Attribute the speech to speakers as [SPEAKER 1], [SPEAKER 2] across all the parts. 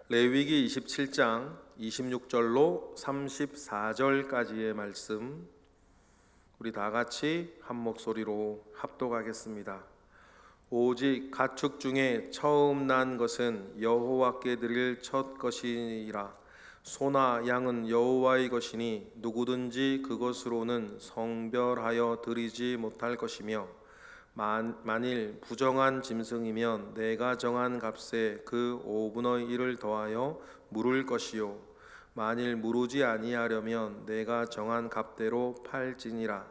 [SPEAKER 1] 레위기 27장 26절로 34절까지의 말씀, 우리 다 같이 한 목소리로 합독하겠습니다. 오직 가축 중에 처음 난 것은 여호와께 드릴 첫 것이니라. 소나 양은 여호와의 것이니 누구든지 그것으로는 성별하여 드리지 못할 것이며, 만일 부정한 짐승이면 내가 정한 값에 그 5분의 1을 더하여 물을 것이요, 만일 무르지 아니하려면 내가 정한 값대로 팔지니라.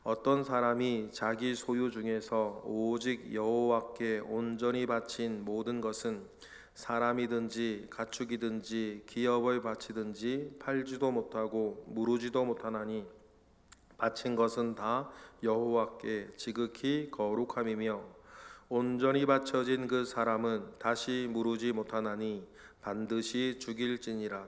[SPEAKER 1] 어떤 사람이 자기 소유 중에서 오직 여호와께 온전히 바친 모든 것은 사람이든지 가축이든지 기업의 바치든지 팔지도 못하고 무르지도 못하나니, 바친 것은 다 여호와께 지극히 거룩함이며, 온전히 바쳐진 그 사람은 다시 무르지 못하나니 반드시 죽일지니라.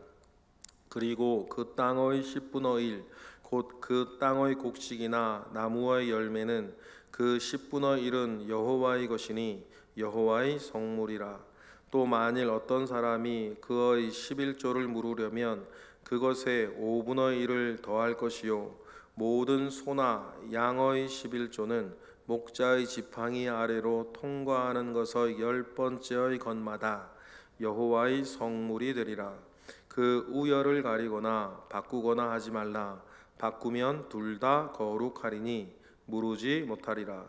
[SPEAKER 1] 그리고 그 땅의 10분의 1, 곧 그 땅의 곡식이나 나무의 열매는 그 10분의 1은 여호와의 것이니 여호와의 성물이라. 또 만일 어떤 사람이 그의 11조를 물으려면 그것에 5분의 1을 더할 것이요, 모든 소나 양의 11조는 목자의 지팡이 아래로 통과하는 것의 10번째의 것마다 여호와의 성물이 되리라. 그 우열을 가리거나 바꾸거나 하지 말라. 바꾸면 둘 다 거룩하리니 무르지 못하리라.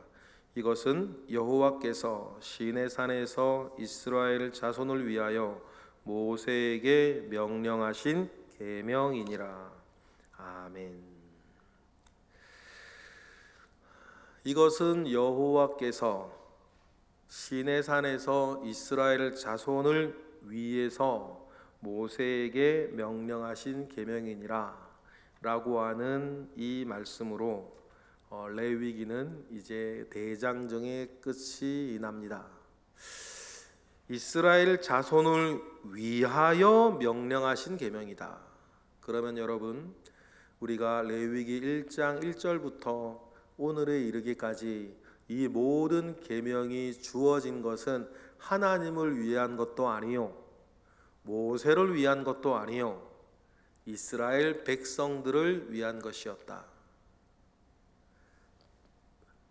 [SPEAKER 1] 이것은 여호와께서 시내산에서 이스라엘 자손을 위하여 모세에게 명령하신 계명이니라. 아멘. 이것은 여호와께서 시내산에서 이스라엘 자손을 위해서 모세에게 명령하신 계명이니라 라고 하는 이 말씀으로 레위기는 이제 대장정의 끝이 납니다. 이스라엘 자손을 위하여 명령하신 계명이다. 그러면 여러분, 우리가 레위기 1장 1절부터 오늘에 이르기까지 이 모든 계명이 주어진 것은 하나님을 위한 것도 아니요, 모세를 위한 것도 아니요, 이스라엘 백성들을 위한 것이었다.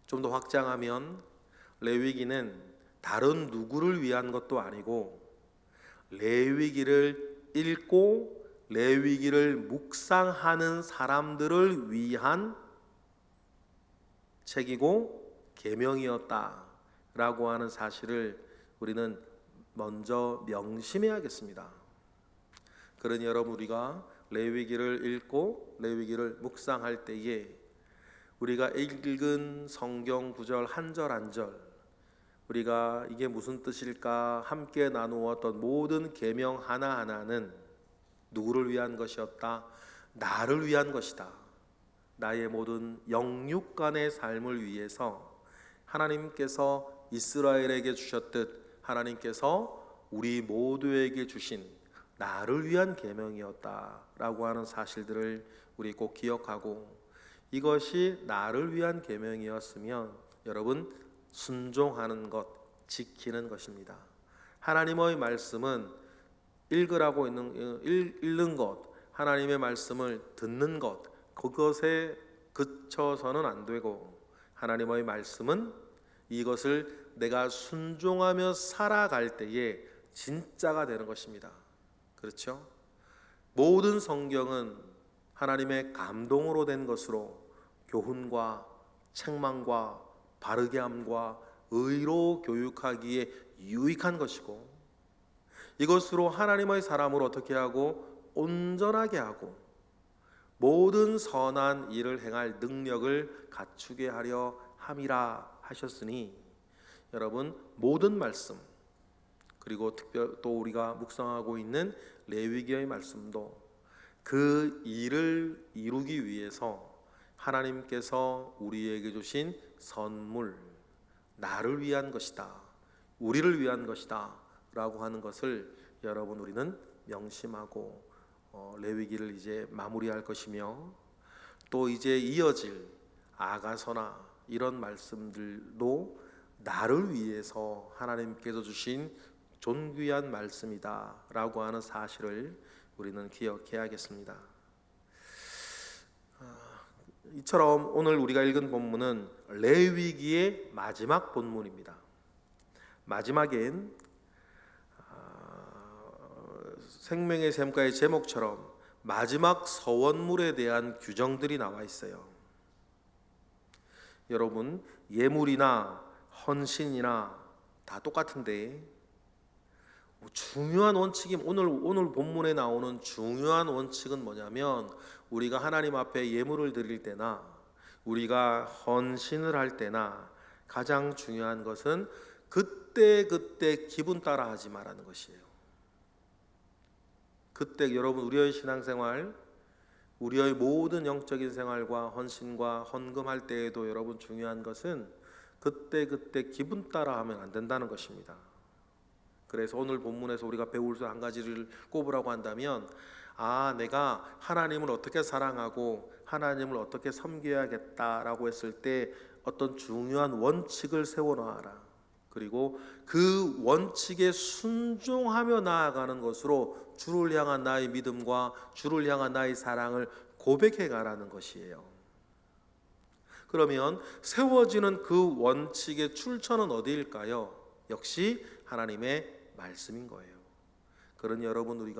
[SPEAKER 1] 좀 더 확장하면 레위기는 다른 누구를 위한 것도 아니고 레위기를 읽고 레위기를 묵상하는 사람들을 위한 책이고 계명이었다라고 하는 사실을 우리는 먼저 명심해야겠습니다. 그러니 여러분, 우리가 레위기를 읽고 레위기를 묵상할 때에 우리가 읽은 성경 구절 한 절 한 절, 우리가 이게 무슨 뜻일까 함께 나누었던 모든 계명 하나하나는 누구를 위한 것이었다? 나를 위한 것이다. 나의 모든 영육간의 삶을 위해서 하나님께서 이스라엘에게 주셨듯 하나님께서 우리 모두에게 주신 나를 위한 계명이었다라고 하는 사실들을 우리 꼭 기억하고, 이것이 나를 위한 계명이었으면 여러분, 순종하는 것, 지키는 것입니다. 하나님의 말씀은 읽으라고 읽는 것, 하나님의 말씀을 듣는 것, 그것에 그쳐서는 안 되고, 하나님의 말씀은 이것을 내가 순종하며 살아갈 때에 진짜가 되는 것입니다. 그렇죠? 모든 성경은 하나님의 감동으로 된 것으로 교훈과 책망과 바르게 함과 의로 교육하기에 유익한 것이고, 이것으로 하나님의 사람을 어떻게 하고 온전하게 하고 모든 선한 일을 행할 능력을 갖추게 하려 함이라 하셨으니, 여러분, 모든 말씀, 그리고 특별 또 우리가 묵상하고 있는 레위기의 말씀도 그 일을 이루기 위해서 하나님께서 우리에게 주신 선물, 나를 위한 것이다, 우리를 위한 것이다 라고 하는 것을 여러분, 우리는 명심하고 레위기를 이제 마무리할 것이며, 또 이제 이어질 아가서나 이런 말씀들도 나를 위해서 하나님께서 주신 존귀한 말씀이다라고 하는 사실을 우리는 기억해야겠습니다. 이처럼 오늘 우리가 읽은 본문은 레위기의 마지막 본문입니다. 마지막엔 생명의 샘가의 제목처럼 마지막 서원물에 대한 규정들이 나와 있어요. 여러분, 예물이나 헌신이나 다 똑같은데 중요한 원칙이 오늘 본문에 나오는 중요한 원칙은 뭐냐면, 우리가 하나님 앞에 예물을 드릴 때나 우리가 헌신을 할 때나 가장 중요한 것은 그때 기분 따라 하지 말라는 것이에요. 그때 여러분, 우리의 신앙생활, 우리의 모든 영적인 생활과 헌신과 헌금할 때에도 여러분 중요한 것은 그때 기분 따라 하면 안 된다는 것입니다. 그래서 오늘 본문에서 우리가 배울 수 한 가지를 꼽으라고 한다면, 내가 하나님을 어떻게 사랑하고 하나님을 어떻게 섬겨야겠다라고 했을 때 어떤 중요한 원칙을 세워놔라. 그리고 그 원칙에 순종하며 나아가는 것으로 주를 향한 나의 믿음과 주를 향한 나의 사랑을 고백해 가라는 것이에요. 그러면 세워지는 그 원칙의 출처는 어디일까요? 역시 하나님의 말씀인 거예요. 그러니 여러분,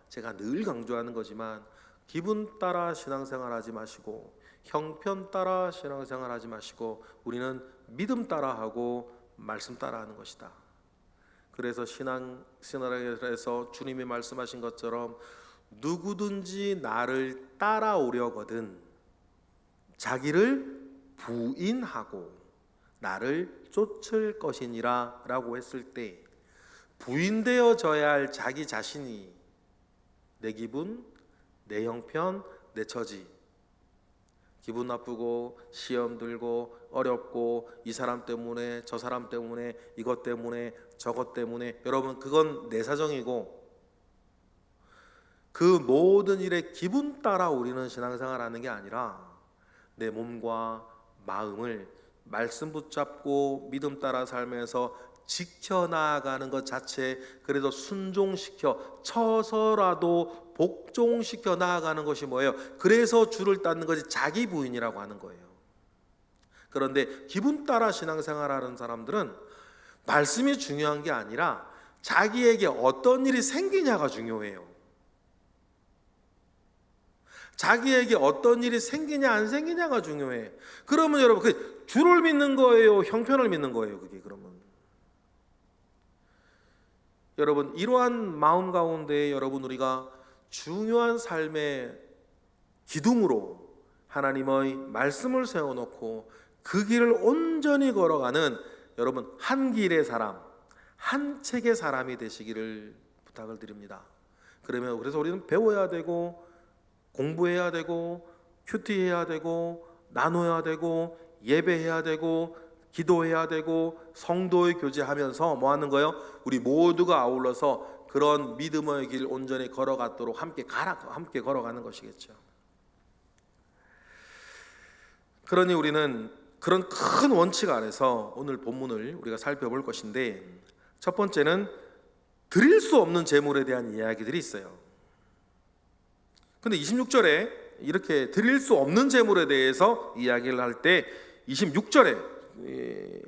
[SPEAKER 1] 제가 늘 강조하는 거지만 기분 따라 신앙생활 하지 마시고 형편 따라 신앙생활 하지 마시고 우리는 믿음 따라 하고 말씀 따라 하는 것이다. 그래서 신앙생활에서 주님이 말씀하신 것처럼 누구든지 나를 따라오려거든 자기를 부인하고 나를 쫓을 것이니라 라고 했을 때, 부인되어져야 할 자기 자신이 내 기분, 내 형편, 내 처지, 기분 나쁘고 시험 들고 어렵고 이 사람 때문에 저 사람 때문에 이것 때문에 저것 때문에, 여러분 그건 내 사정이고, 그 모든 일에 기분 따라 우리는 신앙생활 하는 게 아니라 내 몸과 마음을 말씀 붙잡고 믿음 따라 살면서 지켜나가는 것 자체, 그래서 순종시켜 쳐서라도 복종시켜 나아가는 것이 뭐예요? 그래서 주를 따르는 것이 자기 부인이라고 하는 거예요. 그런데 기분 따라 신앙생활하는 사람들은 말씀이 중요한 게 아니라 자기에게 어떤 일이 생기냐가 중요해요. 자기에게 어떤 일이 생기냐 안 생기냐가 중요해. 그러면 여러분, 그 주를 믿는 거예요, 형편을 믿는 거예요? 그게 그러면 여러분, 이러한 마음 가운데 여러분, 우리가 중요한 삶의 기둥으로 하나님의 말씀을 세워놓고 그 길을 온전히 걸어가는 여러분 한 길의 사람, 한 책의 사람이 되시기를 부탁을 드립니다. 그래서 우리는 배워야 되고 공부해야 되고 큐티해야 되고 나눠야 되고 예배해야 되고 기도해야 되고 성도의 교제하면서 뭐 하는 거예요? 우리 모두가 아울러서 그런 믿음의 길 온전히 걸어가도록 함께 걸어가는 것이겠죠. 그러니 우리는 그런 큰 원칙 안에서 오늘 본문을 우리가 살펴볼 것인데, 첫 번째는 드릴 수 없는 재물에 대한 이야기들이 있어요. 근데 26절에 이렇게 드릴 수 없는 재물에 대해서 이야기를 할 때 26절에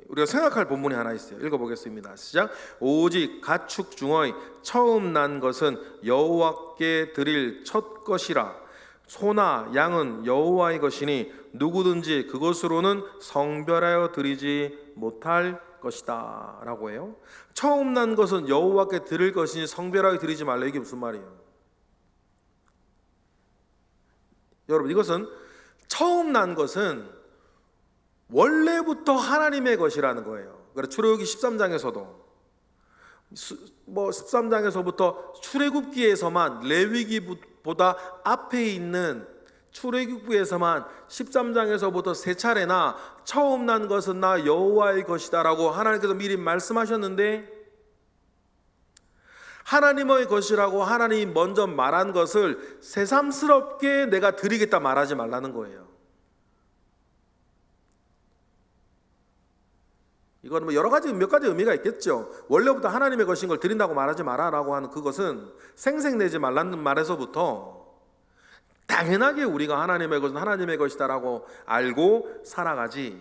[SPEAKER 1] 우리가 생각할 본문이 하나 있어요. 읽어보겠습니다. 시작. 오직 가축 중의 처음 난 것은 여호와께 드릴 첫 것이라. 소나 양은 여호와의 것이니 누구든지 그것으로는 성별하여 드리지 못할 것이다 라고 해요. 처음 난 것은 여호와께 드릴 것이니 성별하여 드리지 말라. 이게 무슨 말이에요? 여러분, 이것은 처음 난 것은 원래부터 하나님의 것이라는 거예요. 그래서 출애굽기 13장에서도 13장에서부터 출애굽기에서만, 레위기보다 앞에 있는 출애굽기에서만 13장에서부터 세 차례나 처음 난 것은 나 여호와의 것이다라고 하나님께서 미리 말씀하셨는데, 하나님의 것이라고 하나님이 먼저 말한 것을 새삼스럽게 내가 드리겠다 말하지 말라는 거예요. 이건 뭐 여러 가지 몇 가지 의미가 있겠죠. 원래부터 하나님의 것인 걸 드린다고 말하지 마라라고 하는 그것은 생색내지 말라는 말에서부터 당연하게 우리가 하나님의 것은 하나님의 것이다라고 알고 살아가지,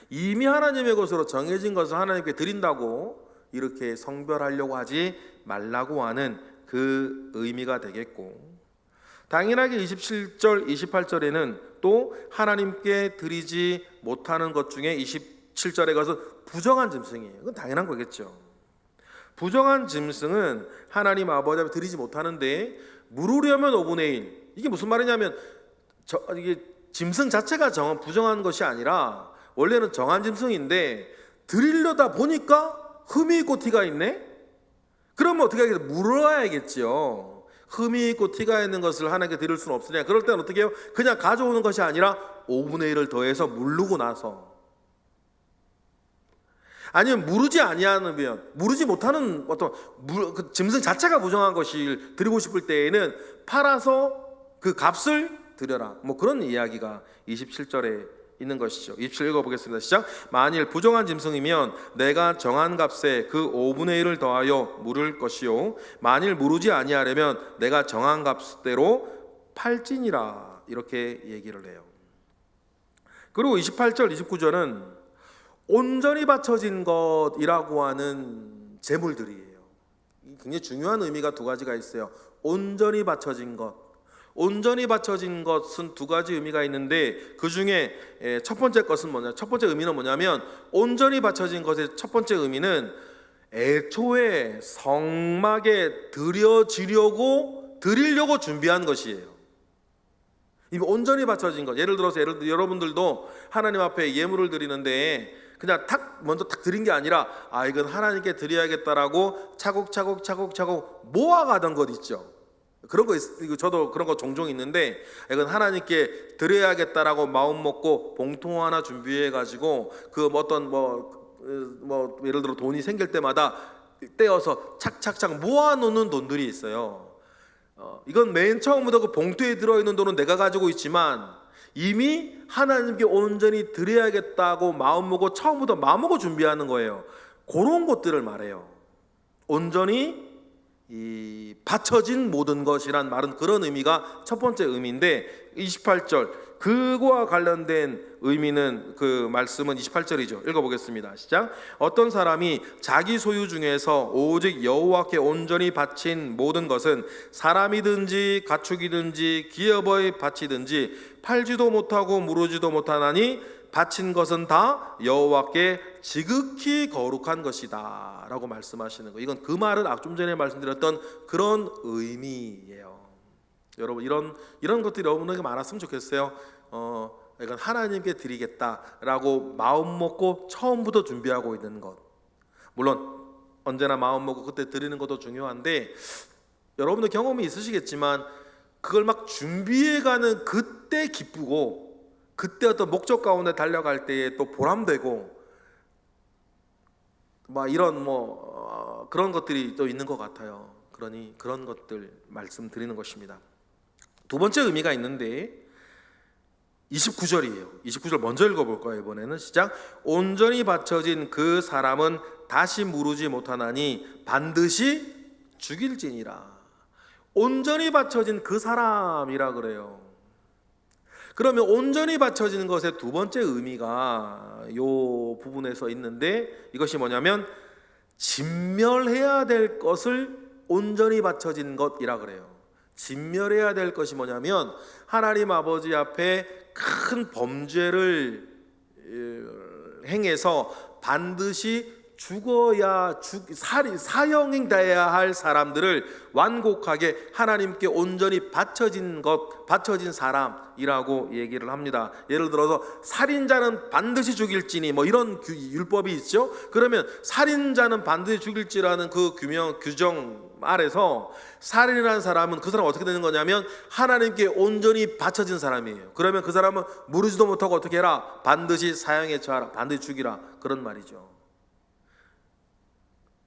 [SPEAKER 1] 이미 하나님의 것으로 정해진 것을 하나님께 드린다고 이렇게 성별하려고 하지 말라고 하는 그 의미가 되겠고, 당연하게 27절 28절에는 또 하나님께 드리지 못하는 것 중에 27절에 가서 부정한 짐승이에요. 그건 당연한 거겠죠. 부정한 짐승은 하나님 아버지 앞에 드리지 못하는데 물으려면 5분의 1. 이게 무슨 말이냐면 이게 짐승 자체가 부정한 것이 아니라 원래는 정한 짐승인데 드리려다 보니까 흠이 있고 티가 있네? 그러면 어떻게 하겠어요? 물어야겠죠. 흠이 있고 티가 있는 것을 하나님께 드릴 수는 없으냐. 그럴 때는 어떻게 해요? 그냥 가져오는 것이 아니라 5분의 1을 더해서 물르고 나서, 아니면 무르지 아니하면, 무르지 못하는 어떤 그 짐승 자체가 부정한 것을 드리고 싶을 때에는 팔아서 그 값을 드려라. 뭐 그런 이야기가 27절에 있는 것이죠. 27 읽어보겠습니다. 시작. 만일 부정한 짐승이면 내가 정한 값에 그 5분의 1을 더하여 물을 것이요, 만일 무르지 아니하려면 내가 정한 값대로 팔지니라. 이렇게 얘기를 해요. 그리고 28절 29절은 온전히 바쳐진 것이라고 하는 제물들이에요. 굉장히 중요한 의미가 두 가지가 있어요. 온전히 바쳐진 것. 온전히 바쳐진 것은 두 가지 의미가 있는데 그 중에 첫 번째 것은 뭐냐? 첫 번째 의미는 뭐냐면, 온전히 바쳐진 것의 첫 번째 의미는 애초에 성막에 드리려고 준비한 것이에요. 이 온전히 바쳐진 것. 예를 들어서 여러분들도 하나님 앞에 예물을 드리는데 그냥 먼저 드린 게 아니라 이건 하나님께 드려야겠다라고 차곡차곡 모아가던 것 있죠. 그런 거 저도 그런 거 종종 있는데, 이건 하나님께 드려야겠다라고 마음 먹고 봉투 하나 준비해 가지고 그 어떤 예를 들어 돈이 생길 때마다 떼어서 착착착 모아놓는 돈들이 있어요. 이건 맨 처음부터 그 봉투에 들어있는 돈은 내가 가지고 있지만 이미 하나님께 온전히 드려야겠다고 마음먹고 처음부터 마음먹고 준비하는 거예요. 그런 것들을 말해요. 온전히 바쳐진 모든 것이란 말은 그런 의미가 첫 번째 의미인데, 28절 그거와 관련된 의미는 그 말씀은 28절이죠. 읽어보겠습니다. 시작. 어떤 사람이 자기 소유 중에서 오직 여호와께 온전히 바친 모든 것은 사람이든지 가축이든지 기업의 밭이든지 팔지도 못하고 무르지도 못하나니 바친 것은 다 여호와께 지극히 거룩한 것이다 라고 말씀하시는 거. 이건 그 말은 좀 전에 말씀드렸던 그런 의미예요. 여러분 이런 것들이 여러분에게 많았으면 좋겠어요. 이건 하나님께 드리겠다라고 마음 먹고 처음부터 준비하고 있는 것. 물론 언제나 마음 먹고 그때 드리는 것도 중요한데, 여러분들 경험이 있으시겠지만 그걸 막 준비해가는 그때 기쁘고, 그때 어떤 목적 가운데 달려갈 때에 또 보람되고, 이런 그런 것들이 또 있는 것 같아요. 그러니 그런 것들 말씀드리는 것입니다. 두 번째 의미가 있는데 29절이에요. 29절 먼저 읽어볼까요? 이번에는 시작. 온전히 바쳐진 그 사람은 다시 무르지 못하나니 반드시 죽일지니라. 온전히 바쳐진 그 사람이라 그래요. 그러면 온전히 바쳐지는 것의 두 번째 의미가 이 부분에서 있는데, 이것이 뭐냐면 진멸해야 될 것을 온전히 바쳐진 것이라 그래요. 진멸해야 될 것이 뭐냐면, 하나님 아버지 앞에 큰 범죄를 행해서 반드시 사형돼야 할 사람들을 완곡하게 하나님께 온전히 바쳐진 사람이라고 얘기를 합니다. 예를 들어서 살인자는 반드시 죽일지니 이런 율법이 있죠. 그러면 살인자는 반드시 죽일지라는 그 규정 아래서 살인한 사람은, 그 사람은 어떻게 되는 거냐면 하나님께 온전히 바쳐진 사람이에요. 그러면 그 사람은 무르지도 못하고 어떻게 해라? 반드시 사형에 처하라, 반드시 죽이라, 그런 말이죠.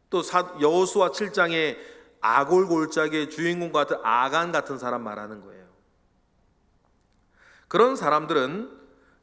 [SPEAKER 1] 또 여호수아 7장에 아골골짜기의 주인공 같은 아간 같은 사람 말하는 거예요. 그런 사람들은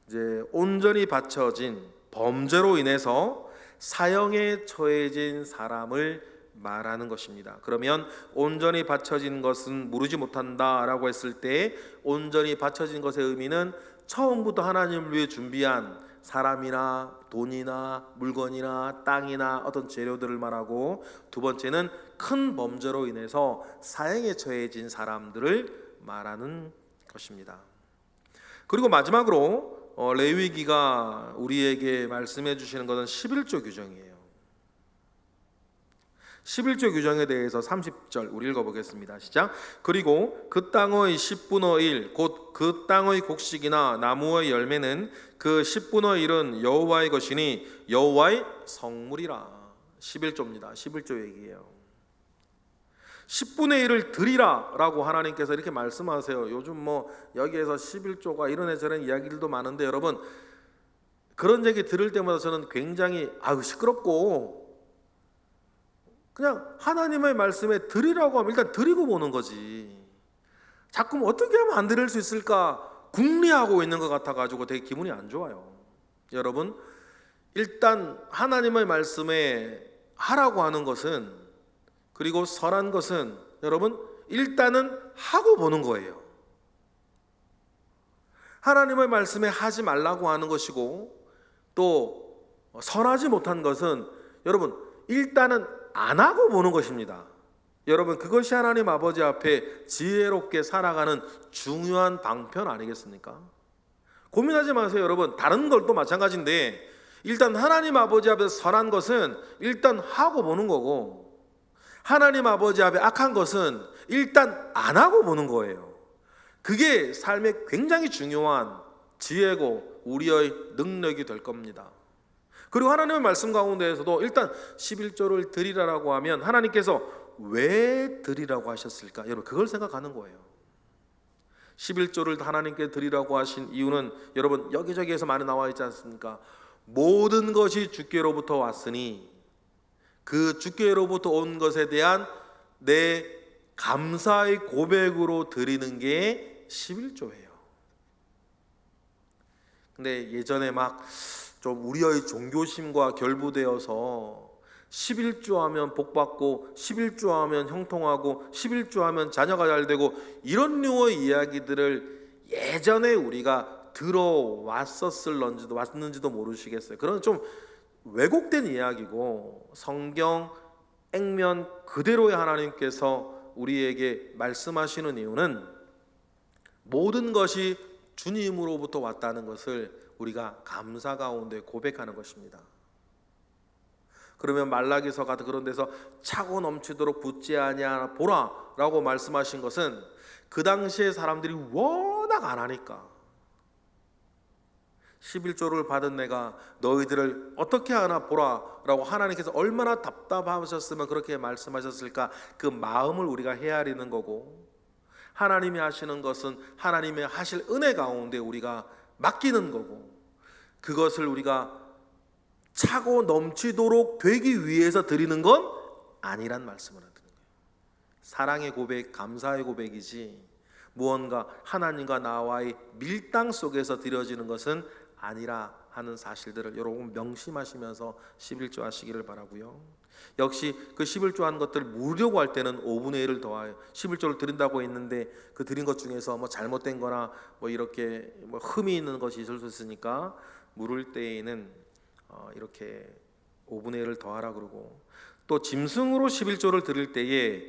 [SPEAKER 1] 이제 온전히 바쳐진 범죄로 인해서 사형에 처해진 사람을 말하는 것입니다. 그러면 온전히 바쳐진 것은 모르지 못한다라고 했을 때 온전히 바쳐진 것의 의미는 처음부터 하나님을 위해 준비한 사람이나 돈이나 물건이나 땅이나 어떤 재료들을 말하고, 두 번째는 큰 범죄로 인해서 사형에 처해진 사람들을 말하는 것입니다. 그리고 마지막으로 레위기가 우리에게 말씀해 주시는 것은 11조 규정이에요. 11조 규정에 대해서 30절 우리 읽어보겠습니다. 시작. 그리고 그 땅의 10분의 1 곧 그 땅의 곡식이나 나무의 열매는 그 10분의 1은 여호와의 것이니 여호와의 성물이라. 11조입니다. 11조 얘기예요. 10분의 1을 드리라 라고 하나님께서 이렇게 말씀하세요. 요즘 뭐 여기에서 11조가 이런 저런 이야기들도 많은데, 여러분 그런 얘기 들을 때마다 저는 굉장히 시끄럽고, 그냥 하나님의 말씀에 드리라고 하면 일단 드리고 보는 거지, 자꾸 어떻게 하면 안 드릴 수 있을까 궁리하고 있는 것 같아가지고 되게 기분이 안 좋아요. 여러분, 일단 하나님의 말씀에 하라고 하는 것은, 그리고 선한 것은 여러분 일단은 하고 보는 거예요. 하나님의 말씀에 하지 말라고 하는 것이고, 또 선하지 못한 것은 여러분 일단은 안 하고 보는 것입니다. 여러분 그것이 하나님 아버지 앞에 지혜롭게 살아가는 중요한 방편 아니겠습니까? 고민하지 마세요. 여러분 다른 것도 마찬가지인데, 일단 하나님 아버지 앞에서 선한 것은 일단 하고 보는 거고, 하나님 아버지 앞에 악한 것은 일단 안 하고 보는 거예요. 그게 삶에 굉장히 중요한 지혜고 우리의 능력이 될 겁니다. 그리고 하나님의 말씀 가운데에서도 일단 11조를 드리라고 하면 하나님께서 왜 드리라고 하셨을까? 여러분 그걸 생각하는 거예요. 11조를 하나님께 드리라고 하신 이유는 여러분 여기저기에서 많이 나와 있지 않습니까? 모든 것이 주께로부터 왔으니 그 주께로부터 온 것에 대한 내 감사의 고백으로 드리는 게 11조예요. 근데 예전에 막 좀 우리의 종교심과 결부되어서 11조 하면 복받고 11조 하면 형통하고 11조 하면 자녀가 잘 되고 이런 류의 이야기들을 예전에 우리가 왔는지도 모르시겠어요. 그런 좀 왜곡된 이야기고, 성경 액면 그대로의 하나님께서 우리에게 말씀하시는 이유는 모든 것이 주님으로부터 왔다는 것을 우리가 감사 가운데 고백하는 것입니다. 그러면 말라기서 같은 그런 데서 차고 넘치도록 붓지 아니하나 보라 라고 말씀하신 것은 그 당시에 사람들이 워낙 안 하니까, 11조를 받은 내가 너희들을 어떻게 하나 보라 라고 하나님께서 얼마나 답답하셨으면 그렇게 말씀하셨을까, 그 마음을 우리가 헤아리는 거고, 하나님이 하시는 것은 하나님의 하실 은혜 가운데 우리가 맡기는 거고, 그것을 우리가 차고 넘치도록 되기 위해서 드리는 건 아니란 말씀을 드리는 거예요. 사랑의 고백, 감사의 고백이지 무언가 하나님과 나와의 밀당 속에서 드려지는 것은 아니라 하는 사실들을 여러분 명심하시면서 11조 하시기를 바라고요. 역시 그 11조 한 것들 물려고 할 때는 5분의 1을 더하여 11조를 드린다고 했는데, 그 드린 것 중에서 뭐 잘못된 거나 뭐 이렇게 뭐 흠이 있는 것이 있을 수 있으니까 물을 때에는 이렇게 5분의 1을 더하라 그러고, 또 짐승으로 11조를 드릴 때에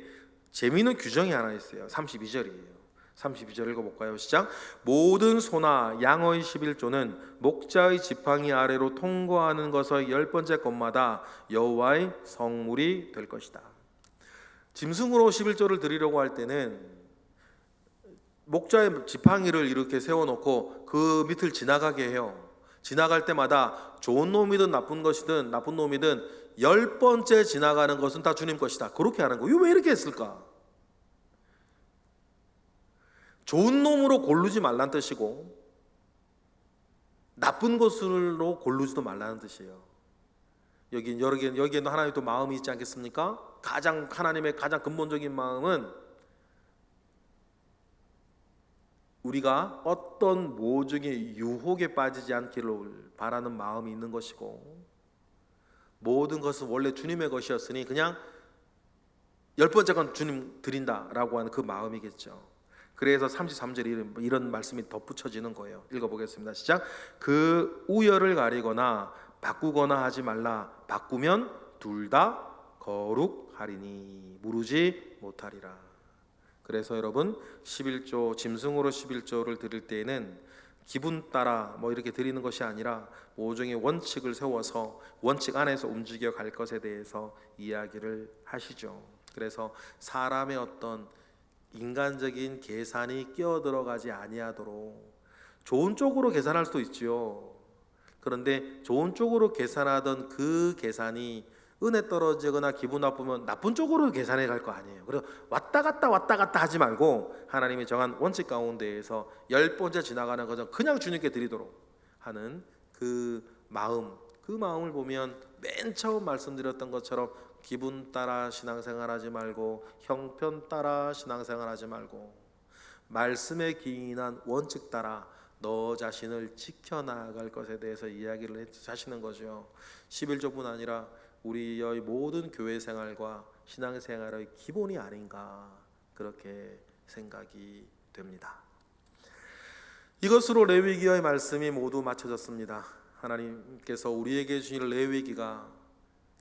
[SPEAKER 1] 재미있는 규정이 하나 있어요. 32절이에요. 32절 읽어볼까요? 시작. 모든 소나 양의 11조는 목자의 지팡이 아래로 통과하는 것의 10번째 것마다 여호와의 성물이 될 것이다. 짐승으로 11조를 드리려고 할 때는 목자의 지팡이를 이렇게 세워놓고 그 밑을 지나가게 해요. 지나갈 때마다 좋은 놈이든 나쁜 것이든 나쁜 놈이든 10번째 지나가는 것은 다 주님 것이다. 그렇게 하는 거예요. 왜 이렇게 했을까? 좋은 놈으로 고르지 말란 뜻이고 나쁜 것으로 고르지도 말라는 뜻이에요. 여기에는 하나님의 또 마음이 있지 않겠습니까? 하나님의 가장 근본적인 마음은 우리가 어떤 모종의 유혹에 빠지지 않기를 바라는 마음이 있는 것이고, 모든 것은 원래 주님의 것이었으니 그냥 10번째 건 주님 드린다라고 하는 그 마음이겠죠. 그래서 33절에 이런 말씀이 덧붙여지는 거예요. 읽어보겠습니다. 시작. 그 우열을 가리거나 바꾸거나 하지 말라. 바꾸면 둘 다 거룩하리니 무르지 못하리라. 그래서 여러분 11조 짐승으로 11조를 드릴 때에는 기분 따라 뭐 이렇게 드리는 것이 아니라 모종의 원칙을 세워서 원칙 안에서 움직여 갈 것에 대해서 이야기를 하시죠. 그래서 사람의 어떤 인간적인 계산이 끼어들어가지 아니하도록 좋은 쪽으로 계산할 수도 있지요. 그런데 좋은 쪽으로 계산하던 그 계산이 은혜 떨어지거나 기분 나쁘면 나쁜 쪽으로 계산해 갈 거 아니에요. 그래서 왔다 갔다 하지 말고 하나님이 정한 원칙 가운데에서 10번째 지나가는 것은 그냥 주님께 드리도록 하는 그 마음을 보면 맨 처음 말씀드렸던 것처럼 기분 따라 신앙생활하지 말고 형편 따라 신앙생활하지 말고 말씀에 기인한 원칙 따라 너 자신을 지켜나갈 것에 대해서 이야기를 하시는 거죠. 11조뿐 아니라 우리의 모든 교회 생활과 신앙생활의 기본이 아닌가 그렇게 생각이 됩니다. 이것으로 레위기의 말씀이 모두 마쳐졌습니다. 하나님께서 우리에게 주신 레위기가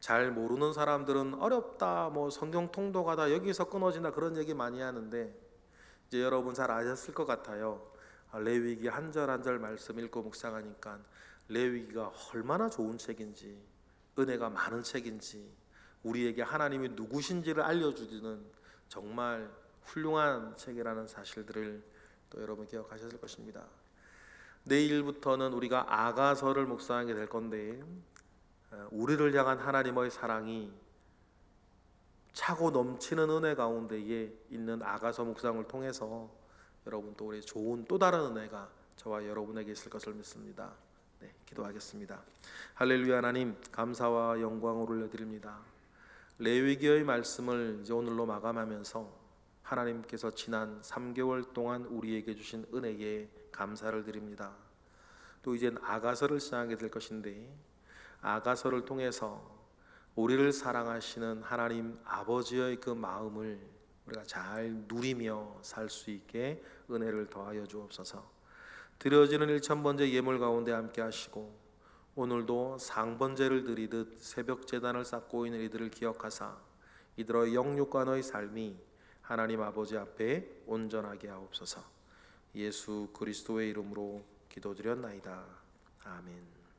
[SPEAKER 1] 잘 모르는 사람들은 어렵다, 뭐 성경 통독하다 여기서 끊어진다 그런 얘기 많이 하는데 이제 여러분 잘 아셨을 것 같아요. 레위기 한 절 한 절 말씀 읽고 묵상하니까 레위기가 얼마나 좋은 책인지, 은혜가 많은 책인지, 우리에게 하나님이 누구신지를 알려주는 정말 훌륭한 책이라는 사실들을 또 여러분 기억하셨을 것입니다. 내일부터는 우리가 아가서를 묵상하게 될 건데 우리를 향한 하나님의 사랑이 차고 넘치는 은혜 가운데에 있는 아가서 묵상을 통해서 여러분 또 우리 좋은 또 다른 은혜가 저와 여러분에게 있을 것을 믿습니다. 네, 기도하겠습니다. 할렐루야. 하나님 감사와 영광을 올려드립니다. 레위기의 말씀을 이제 오늘로 마감하면서 하나님께서 지난 3개월 동안 우리에게 주신 은혜에 감사를 드립니다. 또 이젠 아가서를 시작하게 될 것인데 아가서를 통해서 우리를 사랑하시는 하나님 아버지의 그 마음을 우리가 잘 누리며 살 수 있게 은혜를 더하여 주옵소서. 드려지는 1000번째 예물 가운데 함께 하시고 오늘도 상번제를 드리듯 새벽 제단을 쌓고 있는 이들을 기억하사 이들의 영육간의 삶이 하나님 아버지 앞에 온전하게 하옵소서. 예수 그리스도의 이름으로 기도드렸나이다. 아멘.